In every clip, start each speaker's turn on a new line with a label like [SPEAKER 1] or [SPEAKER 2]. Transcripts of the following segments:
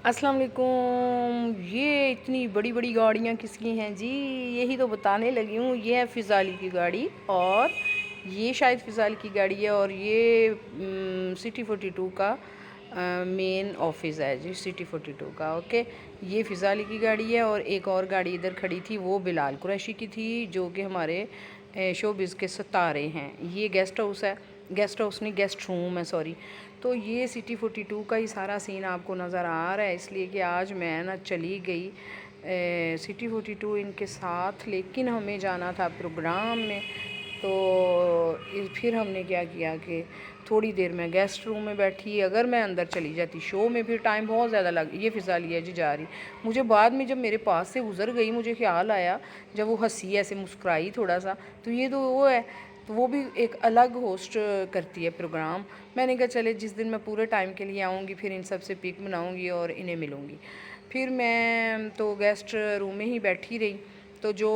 [SPEAKER 1] अस्सलाम वालेकुम। ये इतनी बड़ी बड़ी गाड़ियाँ किसकी हैं जी? यही तो बताने लगी हूँ। ये है फ़िज़ाली की गाड़ी और ये शायद फ़िज़ाली की गाड़ी है और ये सिटी 42 का मेन ऑफिस है जी, सिटी 42 का। ओके, ये फ़िज़ाली की गाड़ी है और एक और गाड़ी इधर खड़ी थी, वो बिलाल कुरैशी की थी, जो कि हमारे शोबिज़ के सितारे हैं। ये गेस्ट हाउस है, गेस्ट हाउस नहीं, गेस्ट रूम है, सॉरी। तो ये सिटी 42 का ही सारा सीन आपको नज़र आ रहा है, इसलिए कि आज मैं ना चली गई सिटी 42 इनके साथ, लेकिन हमें जाना था प्रोग्राम में। तो फिर हमने क्या किया कि थोड़ी देर में गेस्ट रूम में बैठी। अगर मैं अंदर चली जाती शो में फिर टाइम बहुत ज़्यादा लग। ये फ़िज़ाली है जी जा रही। मुझे बाद में जब मेरे पास से गुज़र गई, मुझे ख्याल आया जब वो हंसी ऐसे मुस्कुराई थोड़ा सा, तो ये तो वो है, तो वो भी एक अलग होस्ट करती है प्रोग्राम। मैंने कहा चले जिस दिन मैं पूरे टाइम के लिए आऊँगी फिर इन सब से पिक बनाऊँगी और इन्हें मिलूँगी। फिर मैं तो गेस्ट रूम में ही बैठी रही। तो जो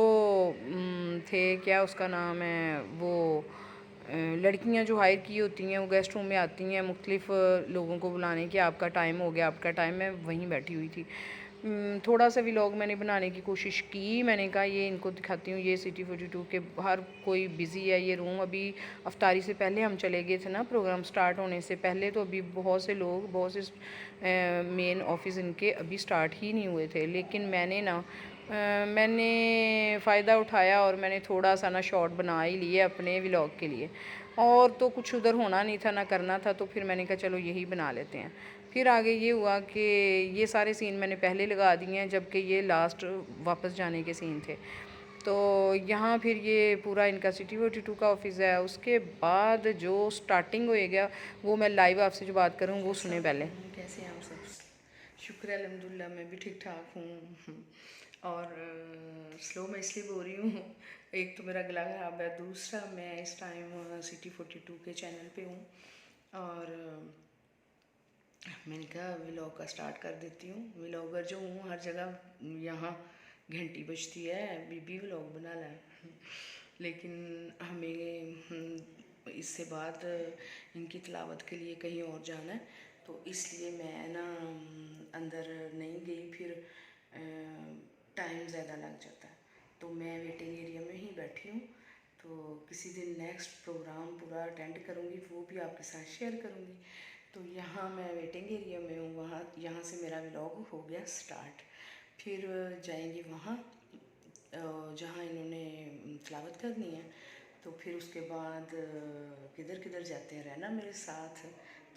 [SPEAKER 1] थे, क्या उसका नाम है, वो लड़कियां जो हायर की होती हैं वो गेस्ट रूम में आती हैं मुख्तलिफ़ लोगों को बुलाने कि आपका टाइम हो गया, आपका टाइम। मैं वहीं बैठी हुई थी। थोड़ा सा व्लॉग मैंने बनाने की कोशिश की। मैंने कहा ये इनको दिखाती हूँ। ये सिटी 42 के हर कोई बिज़ी है। ये रूम अभी अफ्तारी से पहले हम चले गए थे ना, प्रोग्राम स्टार्ट होने से पहले, तो अभी बहुत से लोग, बहुत से मेन ऑफिस इनके अभी स्टार्ट ही नहीं हुए थे। लेकिन मैंने फ़ायदा उठाया और मैंने थोड़ा सा ना शॉर्ट बना ही लिए अपने व्लॉग के लिए। और तो कुछ उधर होना नहीं था ना करना था, तो फिर मैंने कहा चलो यही बना लेते हैं। फिर आगे ये हुआ कि ये सारे सीन मैंने पहले लगा दिए हैं, जबकि ये लास्ट वापस जाने के सीन थे। तो यहाँ फिर ये पूरा इनका सिटी 42 का ऑफिस है। उसके बाद जो स्टार्टिंग होएगा वो मैं लाइव आपसे जो बात करूँ वो सुने पहले। कैसे हैं आप सब? शुक्र है, अल्हम्दुलिल्लाह मैं भी ठीक ठाक हूँ। और स्लो मैं इसलिए बोल रही हूँ, एक तो मेरा गला ख़राब है, दूसरा मैं इस टाइम सिटी 42 के चैनल पे हूँ। और मैंने कहा व्लॉग का स्टार्ट कर देती हूँ। व्लॉगर जो हूँ हर जगह यहाँ घंटी बजती है, बीबी व्लॉग बना ला। लेकिन हमें इससे बाद इनकी तिलावत के लिए कहीं और जाना है, तो इसलिए मैं ना अंदर नहीं गई। फिर टाइम ज़्यादा लग जाता है, तो मैं वेटिंग एरिया में ही बैठी हूँ। तो किसी दिन नेक्स्ट प्रोग्राम पूरा अटेंड करूँगी, वो भी आपके साथ शेयर करूँगी। तो यहाँ मैं वेटिंग एरिया में हूँ, वहाँ यहाँ से मेरा व्लॉग हो गया स्टार्ट। फिर जाएंगे वहाँ जहाँ इन्होंने तिलावत करनी है। तो फिर उसके बाद किधर किधर जाते हैं, रहना मेरे साथ।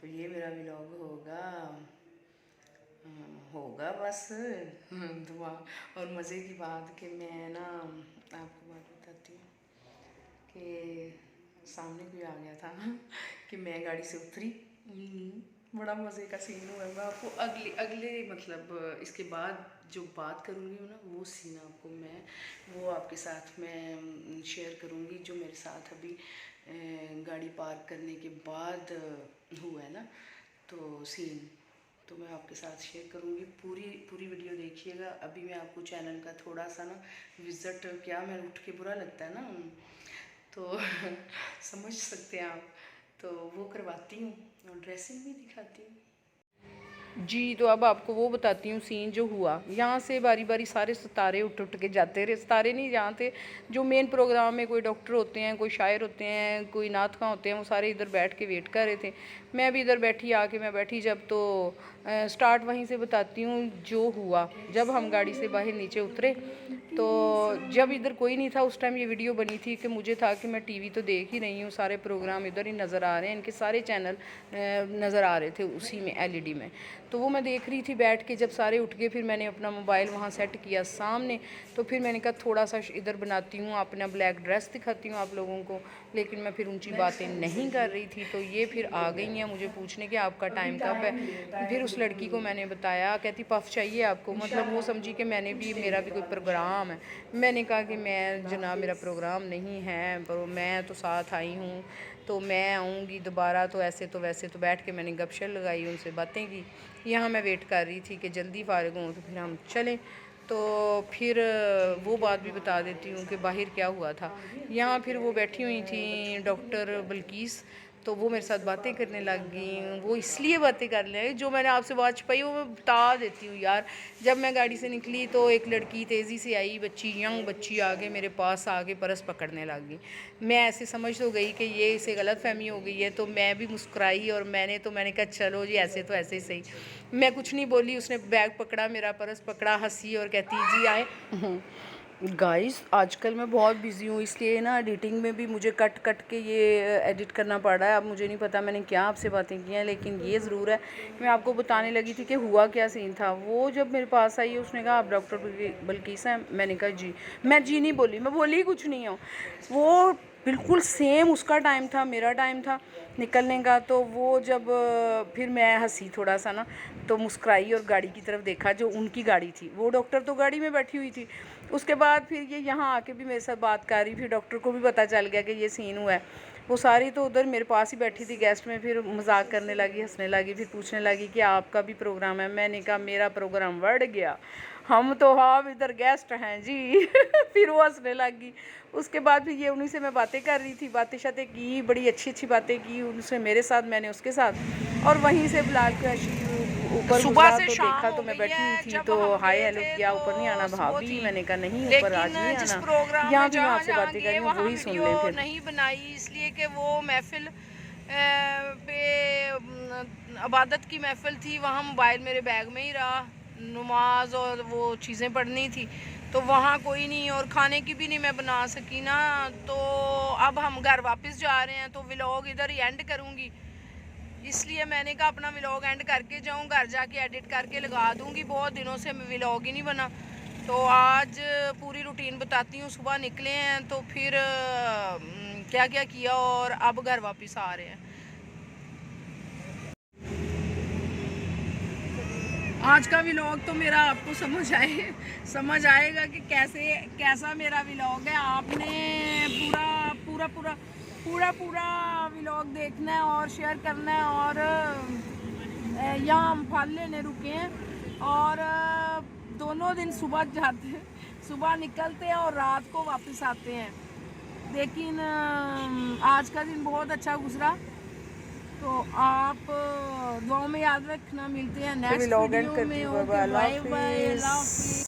[SPEAKER 1] तो ये मेरा व्लॉग होगा होगा बस दुआ और मज़े की बात कि मैं ना आपको बात बताती हूँ कि सामने कोई आ गया था कि मैं गाड़ी से उतरी। बड़ा मज़े का सीन हुआ। मैं आपको अगले अगले मतलब इसके बाद जो बात करूँगी ना वो सीन आपको मैं वो आपके साथ मैं शेयर करूँगी, जो मेरे साथ अभी गाड़ी पार्क करने के बाद हुआ है ना, तो सीन तो मैं आपके साथ शेयर करूँगी। पूरी पूरी वीडियो देखिएगा। अभी मैं आपको चैनल का थोड़ा सा ना विज़िट, क्या मैं उठ के बुरा लगता है ना, तो समझ सकते हैं आप, तो वो करवाती हूँ और ड्रेसिंग भी दिखाती हूँ जी। तो अब आपको वो बताती हूँ सीन जो हुआ। यहाँ से बारी बारी सारे सितारे उठ उठ के जाते रहे। सितारे नहीं, यहाँ थे जो मेन प्रोग्राम में कोई डॉक्टर होते हैं, कोई शायर होते हैं, कोई नात खां होते हैं, वो सारे इधर बैठ के वेट कर रहे थे। मैं भी इधर बैठी, आके मैं बैठी जब, तो स्टार्ट वहीं से बताती हूँ जो हुआ। जब हम गाड़ी से बाहर नीचे उतरे तो जब इधर कोई नहीं था, उस टाइम ये वीडियो बनी थी कि मुझे था कि मैं टीवी तो देख ही रही हूँ, सारे प्रोग्राम इधर ही नज़र आ रहे हैं, इनके सारे चैनल नज़र आ रहे थे उसी में एलईडी में। तो वो मैं देख रही थी बैठ के। जब सारे उठ गए फिर मैंने अपना मोबाइल वहाँ सेट किया सामने। तो फिर मैंने कहा थोड़ा सा इधर बनाती हूँ, अपना ब्लैक ड्रेस दिखाती हूँ आप लोगों को। लेकिन मैं फिर ऊंची बातें नहीं कर रही थी। तो ये फिर आ गई हैं मुझे पूछने कि आपका टाइम कब है। फिर उस लड़की को मैंने बताया, कहती पफ चाहिए आपको, मतलब वो समझी कि मैंने भी, मेरा भी कोई प्रोग्राम है। मैंने कहा कि मैं जनाब मेरा प्रोग्राम नहीं है, पर मैं तो साथ आई हूँ, तो मैं आऊँगी दोबारा। तो ऐसे तो वैसे तो बैठ के मैंने गपशप लगाई, उनसे बातें की। यहाँ मैं वेट कर रही थी कि जल्दी फ़ारिग हूँ तो फिर हम चलें। तो फिर वो बात भी बता देती हूँ कि बाहर क्या हुआ था। यहाँ फिर वो बैठी हुई थी डॉक्टर बल्कीस, तो वो मेरे साथ बातें करने लग गई। वो इसलिए बातें कर रहे जो मैंने आपसे बात छुपाई वो मैं बता देती हूँ यार। जब मैं गाड़ी से निकली तो एक लड़की तेज़ी से आई, बच्ची, यंग बच्ची आगे मेरे पास आके पर्स पकड़ने लग गई। मैं ऐसे समझ तो गई कि ये इसे गलतफहमी हो गई है, तो मैं भी मुस्कुराई और मैंने कहा चलो जी ऐसे तो ऐसे ही सही। मैं कुछ नहीं बोली। उसने बैग पकड़ा, मेरा पर्स पकड़ा, हंसी और कहती जी आए। गाइस आजकल मैं बहुत बिज़ी हूँ, इसलिए ना एडिटिंग में भी मुझे कट कट के ये एडिट करना पड़ रहा है। अब मुझे नहीं पता मैंने क्या आपसे बातें की हैं, लेकिन ये ज़रूर है मैं आपको बताने लगी थी कि हुआ क्या सीन था। वो जब मेरे पास आई उसने कहा आप डॉक्टर बल्कीस हैं? मैंने कहा जी। मैं जी नहीं बोली, मैं बोली कुछ नहीं हूँ। वो बिल्कुल सेम उसका टाइम था, मेरा टाइम था निकलने का। तो वो जब फिर मैं हंसी थोड़ा सा ना, तो मुस्कुराई और गाड़ी की तरफ देखा जो उनकी गाड़ी थी। वो डॉक्टर तो गाड़ी में बैठी हुई थी। उसके बाद फिर ये यहाँ आके भी मेरे साथ बात कर रही। फिर डॉक्टर को भी पता चल गया कि ये सीन हुआ है। वो सारी तो उधर मेरे पास ही बैठी थी गेस्ट में। फिर मजाक करने लगी, हंसने लगी, फिर पूछने लगी कि आपका भी प्रोग्राम है? मैंने कहा मेरा प्रोग्राम बढ़ गया, हम तो हाँ इधर गेस्ट हैं जी। फिर वो हंसने लगी। उसके बाद फिर ये उन्हीं से मैं बातें कर रही थी, बातें शातें की, बड़ी अच्छी अच्छी बातें की उनसे मेरे साथ, मैंने उसके साथ। और वहीं से बिलाल क्रैशी ऊपर
[SPEAKER 2] सुबह से
[SPEAKER 1] तो
[SPEAKER 2] शाम
[SPEAKER 1] देखा,
[SPEAKER 2] हो
[SPEAKER 1] तो मैं
[SPEAKER 2] गई
[SPEAKER 1] बैठी हुई
[SPEAKER 2] है।
[SPEAKER 1] थी
[SPEAKER 2] जब
[SPEAKER 1] तो
[SPEAKER 2] हम
[SPEAKER 1] हाय
[SPEAKER 2] गए
[SPEAKER 1] हेलो
[SPEAKER 2] थे
[SPEAKER 1] किया,
[SPEAKER 2] तो
[SPEAKER 1] ऊपर नहीं आना
[SPEAKER 2] सुबह
[SPEAKER 1] भाभी?
[SPEAKER 2] थी,
[SPEAKER 1] मैंने कहा नहीं ऊपर आज नहीं
[SPEAKER 2] लेकिन जिस
[SPEAKER 1] आना,
[SPEAKER 2] प्रोग्राम
[SPEAKER 1] यहाँ
[SPEAKER 2] में
[SPEAKER 1] भी मैं
[SPEAKER 2] जहाँ
[SPEAKER 1] आपसे
[SPEAKER 2] जहाँ
[SPEAKER 1] बातें कर
[SPEAKER 2] गए
[SPEAKER 1] रही हूँ,
[SPEAKER 2] वहाँ
[SPEAKER 1] वही सुन
[SPEAKER 2] वीडियो
[SPEAKER 1] लें फिर।
[SPEAKER 2] नहीं बनाई, इसलिए कि वो महफिल इबादत की महफिल थी। वहाँ मोबाइल मेरे बैग में ही रहा, नमाज और वो चीज़ें पढ़नी थी, तो वहाँ कोई नहीं, और खाने की भी नहीं मैं बना सकी ना। तो अब हम घर वापस जा रहे हैं, तो व्लॉग इधर ही एंड करूँगी। इसलिए मैंने कहा अपना व्लॉग एंड करके जाऊँ, घर जाके एडिट करके लगा दूँगी। बहुत दिनों से व्लॉग ही नहीं बना, तो आज पूरी रूटीन बताती हूँ। सुबह निकले हैं तो फिर क्या क्या किया और अब घर वापस आ रहे हैं। आज का व्लॉग तो मेरा आपको समझ आएगा कि कैसा मेरा व्लॉग है। आपने पूरा व्लॉग देखना है और शेयर करना है। और यहाँ हम फल लेने रुके हैं और दोनों दिन सुबह जाते हैं, सुबह निकलते हैं और रात को वापस आते हैं। लेकिन आज का दिन बहुत अच्छा गुजरा। तो आप दुआ में याद रखना, मिलते हैं नेक्स्ट वीडियो में। ओके बाय बाय, अल्लाह हाफिज़।